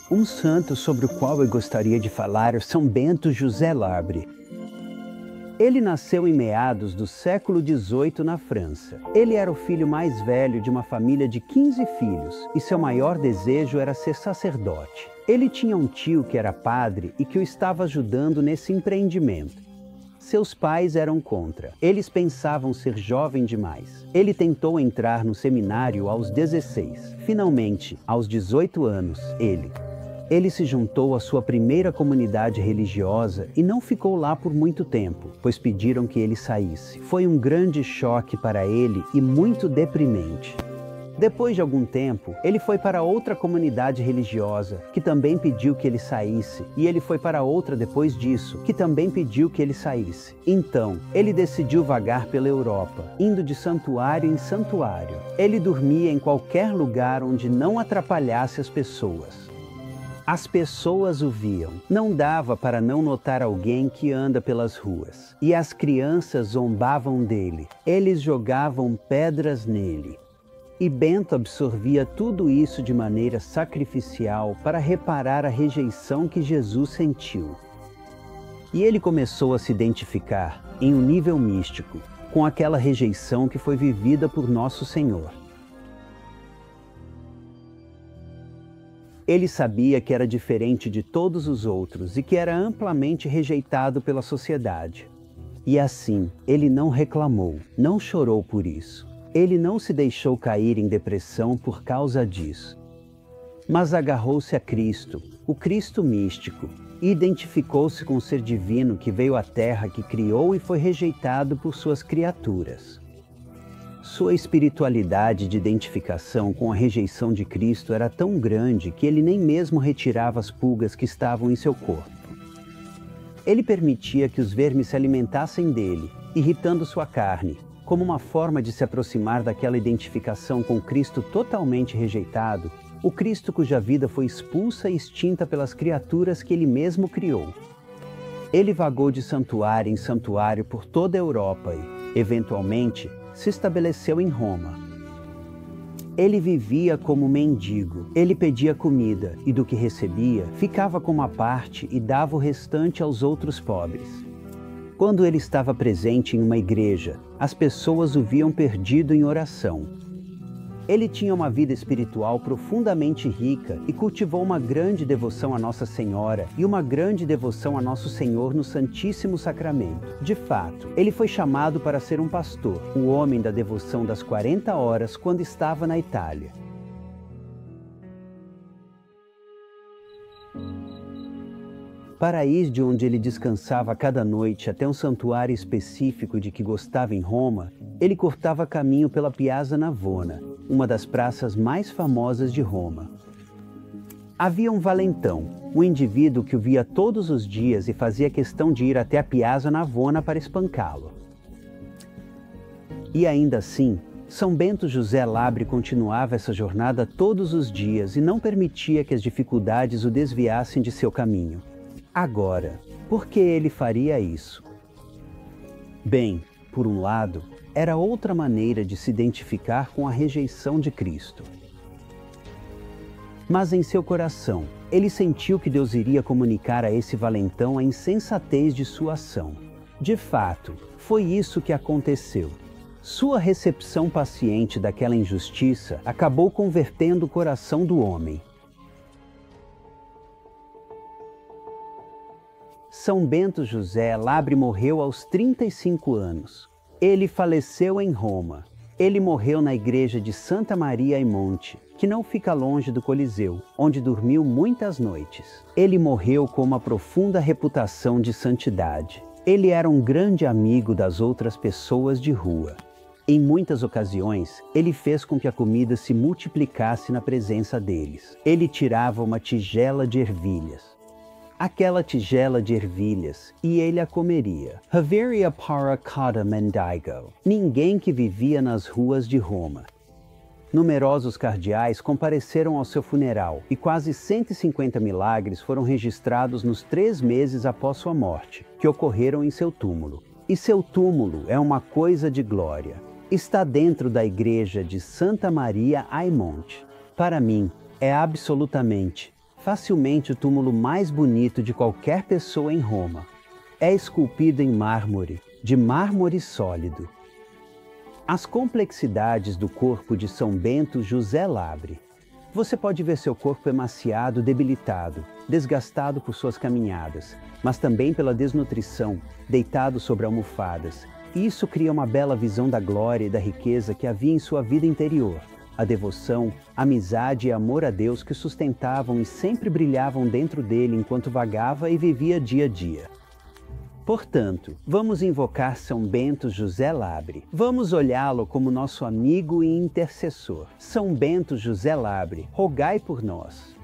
Um santo sobre o qual eu gostaria de falar é São Bento José Labre. Ele nasceu em meados do século XVIII na França. Ele era o filho mais velho de uma família de 15 filhos e seu maior desejo era ser sacerdote. Ele tinha um tio que era padre e que o estava ajudando nesse empreendimento. Seus pais eram contra. Eles pensavam ser jovem demais. Ele tentou entrar no seminário aos 16. Finalmente, aos 18 anos, ele se juntou à sua primeira comunidade religiosa e não ficou lá por muito tempo, pois pediram que ele saísse. Foi um grande choque para ele e muito deprimente. Depois de algum tempo, ele foi para outra comunidade religiosa, que também pediu que ele saísse, e ele foi para outra depois disso, que também pediu que ele saísse. Então, ele decidiu vagar pela Europa, indo de santuário em santuário. Ele dormia em qualquer lugar onde não atrapalhasse as pessoas. As pessoas o viam. Não dava para não notar alguém que anda pelas ruas. E as crianças zombavam dele. Eles jogavam pedras nele. E Bento absorvia tudo isso de maneira sacrificial para reparar a rejeição que Jesus sentiu. E ele começou a se identificar, em um nível místico, com aquela rejeição que foi vivida por Nosso Senhor. Ele sabia que era diferente de todos os outros e que era amplamente rejeitado pela sociedade. E assim, ele não reclamou, não chorou por isso. Ele não se deixou cair em depressão por causa disso. Mas agarrou-se a Cristo, o Cristo místico, e identificou-se com o ser divino que veio à Terra, que criou e foi rejeitado por suas criaturas. Sua espiritualidade de identificação com a rejeição de Cristo era tão grande que ele nem mesmo retirava as pulgas que estavam em seu corpo. Ele permitia que os vermes se alimentassem dele, irritando sua carne, como uma forma de se aproximar daquela identificação com Cristo totalmente rejeitado, o Cristo cuja vida foi expulsa e extinta pelas criaturas que ele mesmo criou. Ele vagou de santuário em santuário por toda a Europa e, eventualmente, se estabeleceu em Roma. Ele vivia como mendigo. Ele pedia comida e, do que recebia, ficava com uma parte e dava o restante aos outros pobres. Quando ele estava presente em uma igreja, as pessoas o viam perdido em oração. Ele tinha uma vida espiritual profundamente rica e cultivou uma grande devoção a Nossa Senhora e uma grande devoção a Nosso Senhor no Santíssimo Sacramento. De fato, ele foi chamado para ser um pastor, o homem da devoção das 40 horas quando estava na Itália. Para ir de onde ele descansava cada noite até um santuário específico de que gostava em Roma, ele cortava caminho pela Piazza Navona, uma das praças mais famosas de Roma. Havia um valentão, um indivíduo que o via todos os dias e fazia questão de ir até a Piazza Navona para espancá-lo. E ainda assim, São Bento José Labre continuava essa jornada todos os dias e não permitia que as dificuldades o desviassem de seu caminho. Agora, por que ele faria isso? Bem, por um lado, era outra maneira de se identificar com a rejeição de Cristo. Mas em seu coração, ele sentiu que Deus iria comunicar a esse valentão a insensatez de sua ação. De fato, foi isso que aconteceu. Sua recepção paciente daquela injustiça acabou convertendo o coração do homem. São Bento José Labre morreu aos 35 anos. Ele faleceu em Roma. Ele morreu na igreja de Santa Maria ai Monte, que não fica longe do Coliseu, onde dormiu muitas noites. Ele morreu com uma profunda reputação de santidade. Ele era um grande amigo das outras pessoas de rua. Em muitas ocasiões, ele fez com que a comida se multiplicasse na presença deles. Ele tirava uma tigela de ervilhas. Aquela tigela de ervilhas, e ele a comeria. Haveria para cada mendigo, ninguém que vivia nas ruas de Roma. Numerosos cardeais compareceram ao seu funeral e quase 150 milagres foram registrados nos 3 meses após sua morte, que ocorreram em seu túmulo. E seu túmulo é uma coisa de glória. Está dentro da igreja de Santa Maria ai Monte. Para mim, é absolutamente facilmente o túmulo mais bonito de qualquer pessoa em Roma. É esculpido em mármore, de mármore sólido. As complexidades do corpo de São Bento José Labre. Você pode ver seu corpo emaciado, debilitado, desgastado por suas caminhadas, mas também pela desnutrição, deitado sobre almofadas. Isso cria uma bela visão da glória e da riqueza que havia em sua vida interior. A devoção, amizade e amor a Deus que sustentavam e sempre brilhavam dentro dele enquanto vagava e vivia dia a dia. Portanto, vamos invocar São Bento José Labre. Vamos olhá-lo como nosso amigo e intercessor. São Bento José Labre, rogai por nós.